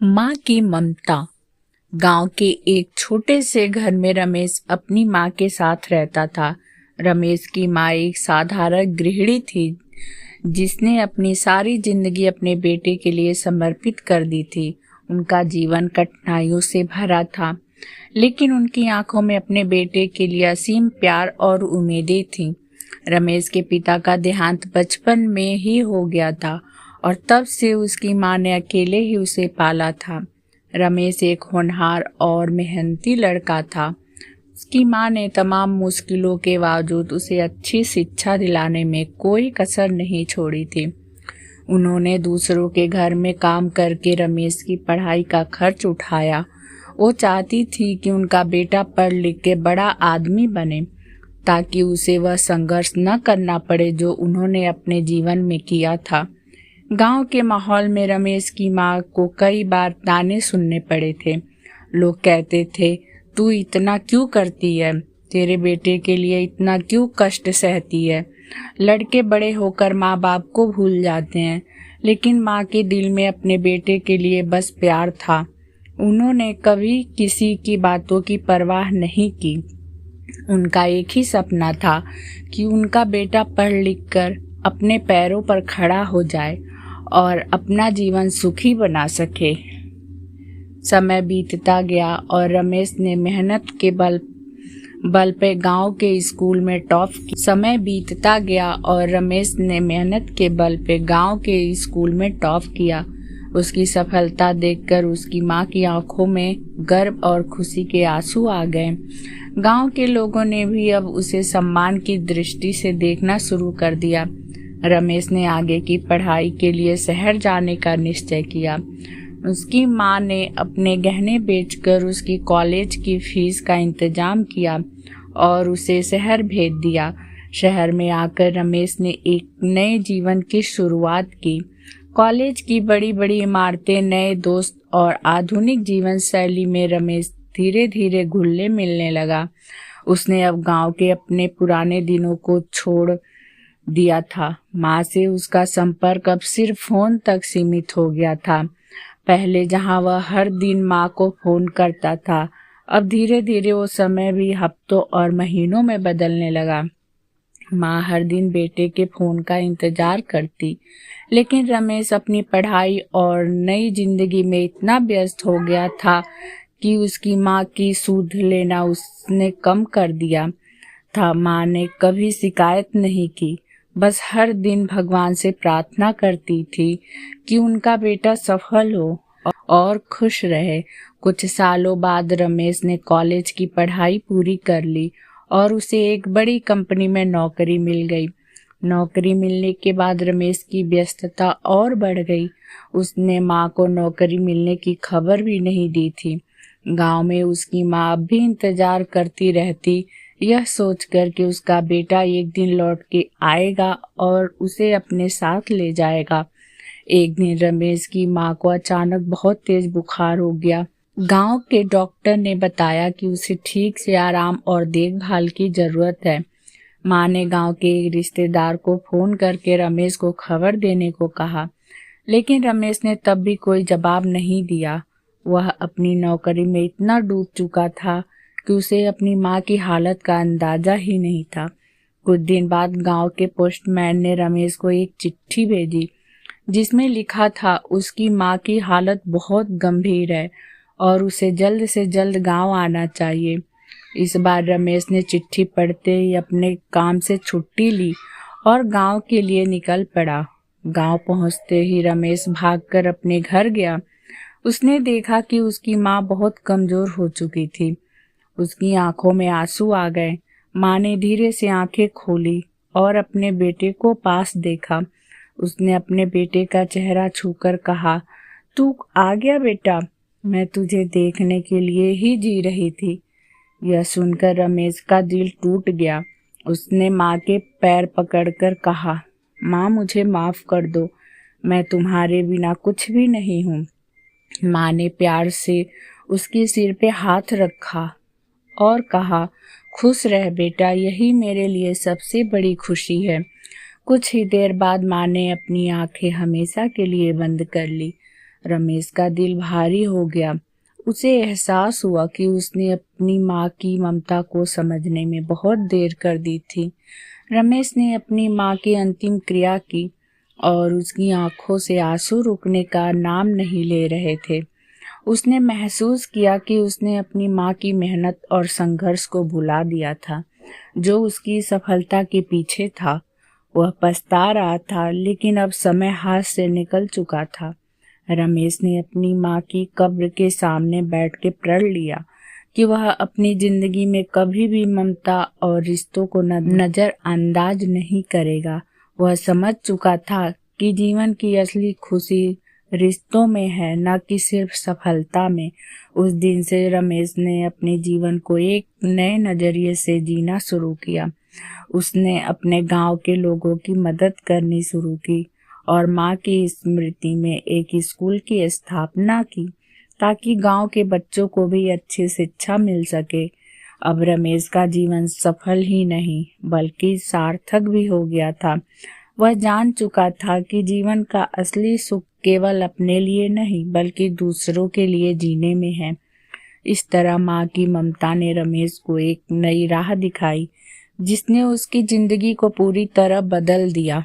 माँ की ममता। गांव के एक छोटे से घर में रमेश अपनी माँ के साथ रहता था। रमेश की माँ एक साधारण गृहिणी थी जिसने अपनी सारी जिंदगी अपने बेटे के लिए समर्पित कर दी थी। उनका जीवन कठिनाइयों से भरा था, लेकिन उनकी आंखों में अपने बेटे के लिए असीम प्यार और उम्मीदें थीं। रमेश के पिता का देहांत बचपन में ही हो गया था और तब से उसकी माँ ने अकेले ही उसे पाला था। रमेश एक होनहार और मेहनती लड़का था। उसकी माँ ने तमाम मुश्किलों के बावजूद उसे अच्छी शिक्षा दिलाने में कोई कसर नहीं छोड़ी थी। उन्होंने दूसरों के घर में काम करके रमेश की पढ़ाई का खर्च उठाया। वो चाहती थी कि उनका बेटा पढ़ लिख के बड़ा आदमी बने, ताकि उसे वह संघर्ष न करना पड़े जो उन्होंने अपने जीवन में किया था। गांव के माहौल में रमेश की माँ को कई बार ताने सुनने पड़े थे। लोग कहते थे, तू इतना क्यों करती है? तेरे बेटे के लिए इतना क्यों कष्ट सहती है? लड़के बड़े होकर माँ बाप को भूल जाते हैं। लेकिन माँ के दिल में अपने बेटे के लिए बस प्यार था। उन्होंने कभी किसी की बातों की परवाह नहीं की। उनका एक ही सपना था कि उनका बेटा पढ़ लिख कर अपने पैरों पर खड़ा हो जाए और अपना जीवन सुखी बना सके। समय बीतता गया और रमेश ने मेहनत के बल पे गांव के स्कूल में टॉप की। समय बीतता गया और रमेश ने मेहनत के बल पे गांव के स्कूल में टॉप किया। उसकी सफलता देखकर उसकी माँ की आंखों में गर्व और खुशी के आंसू आ गए। गांव के लोगों ने भी अब उसे सम्मान की दृष्टि से देखना शुरू कर दिया। रमेश ने आगे की पढ़ाई के लिए शहर जाने का निश्चय किया। उसकी माँ ने अपने गहने बेचकर उसकी कॉलेज की फीस का इंतजाम किया और उसे शहर भेज दिया। शहर में आकर रमेश ने एक नए जीवन की शुरुआत की। कॉलेज की बड़ी बड़ी इमारतें, नए दोस्त और आधुनिक जीवन शैली में रमेश धीरे धीरे घुलने मिलने लगा। उसने अब गांव के अपने पुराने दिनों को छोड़ दिया था। माँ से उसका संपर्क अब सिर्फ फोन तक सीमित हो गया था। पहले जहां वह हर दिन माँ को फोन करता था, अब धीरे धीरे वो समय भी हफ्तों और महीनों में बदलने लगा। माँ हर दिन बेटे के फोन का इंतजार करती, लेकिन रमेश अपनी पढ़ाई और नई जिंदगी में इतना व्यस्त हो गया था कि उसकी माँ की सुध लेना उसने कम कर दिया था। माँ ने कभी शिकायत नहीं की, बस हर दिन भगवान से प्रार्थना करती थी कि उनका बेटा सफल हो और खुश रहे। कुछ सालों बाद रमेश ने कॉलेज की पढ़ाई पूरी कर ली और उसे एक बड़ी कंपनी में नौकरी मिल गई। नौकरी मिलने के बाद रमेश की व्यस्तता और बढ़ गई। उसने माँ को नौकरी मिलने की खबर भी नहीं दी थी। गांव में उसकी माँ अब भी इंतजार करती रहती, यह सोचकर कि उसका बेटा एक दिन लौट के आएगा और उसे अपने साथ ले जाएगा। एक दिन रमेश की माँ को अचानक बहुत तेज बुखार हो गया। गांव के डॉक्टर ने बताया कि उसे ठीक से आराम और देखभाल की जरूरत है। माँ ने गांव के एक रिश्तेदार को फोन करके रमेश को खबर देने को कहा, लेकिन रमेश ने तब भी कोई जवाब नहीं दिया। वह अपनी नौकरी में इतना डूब चुका था कि उसे अपनी माँ की हालत का अंदाजा ही नहीं था। कुछ दिन बाद गांव के पोस्टमैन ने रमेश को एक चिट्ठी भेजी, जिसमें लिखा था उसकी माँ की हालत बहुत गंभीर है और उसे जल्द से जल्द गांव आना चाहिए। इस बार रमेश ने चिट्ठी पढ़ते ही अपने काम से छुट्टी ली और गांव के लिए निकल पड़ा। गांव पहुंचते ही रमेश भागकर अपने घर गया। उसने देखा कि उसकी माँ बहुत कमजोर हो चुकी थी। उसकी आंखों में आंसू आ गए। माँ ने धीरे से आंखें खोली और अपने बेटे को पास देखा। उसने अपने बेटे का चेहरा छूकर कहा, तू आ गया बेटा, मैं तुझे देखने के लिए ही जी रही थी। यह सुनकर रमेश का दिल टूट गया। उसने माँ के पैर पकड़कर कहा, माँ मुझे माफ कर दो, मैं तुम्हारे बिना कुछ भी नहीं हूँ। माँ ने प्यार से उसके सिर पे हाथ रखा और कहा, खुश रह बेटा, यही मेरे लिए सबसे बड़ी खुशी है। कुछ ही देर बाद माँ ने अपनी आंखें हमेशा के लिए बंद कर ली। रमेश का दिल भारी हो गया। उसे एहसास हुआ कि उसने अपनी माँ की ममता को समझने में बहुत देर कर दी थी। रमेश ने अपनी माँ की अंतिम क्रिया की और उसकी आंखों से आंसू रुकने का नाम नहीं ले रहे थे। उसने महसूस किया कि उसने अपनी माँ की मेहनत और संघर्ष को भुला दिया था, जो उसकी सफलता के पीछे था। वह पछता रहा था, लेकिन अब समय हाथ से निकल चुका था। रमेश ने अपनी माँ की कब्र के सामने बैठ के प्रण लिया कि वह अपनी जिंदगी में कभी भी ममता और रिश्तों को नजरअंदाज नहीं करेगा। वह समझ चुका था कि जीवन की असली खुशी रिश्तों में है, न कि सिर्फ सफलता में। उस दिन से रमेश ने अपने जीवन को एक नए नजरिए से जीना शुरू किया। उसने अपने गांव के लोगों की मदद करनी शुरू की और माँ की स्मृति में एक स्कूल की स्थापना की, ताकि गांव के बच्चों को भी अच्छी शिक्षा मिल सके। अब रमेश का जीवन सफल ही नहीं बल्कि सार्थक भी हो गया था। वह जान चुका था कि जीवन का असली सुख केवल अपने लिए नहीं बल्कि दूसरों के लिए जीने में है। इस तरह माँ की ममता ने रमेश को एक नई राह दिखाई, जिसने उसकी जिंदगी को पूरी तरह बदल दिया।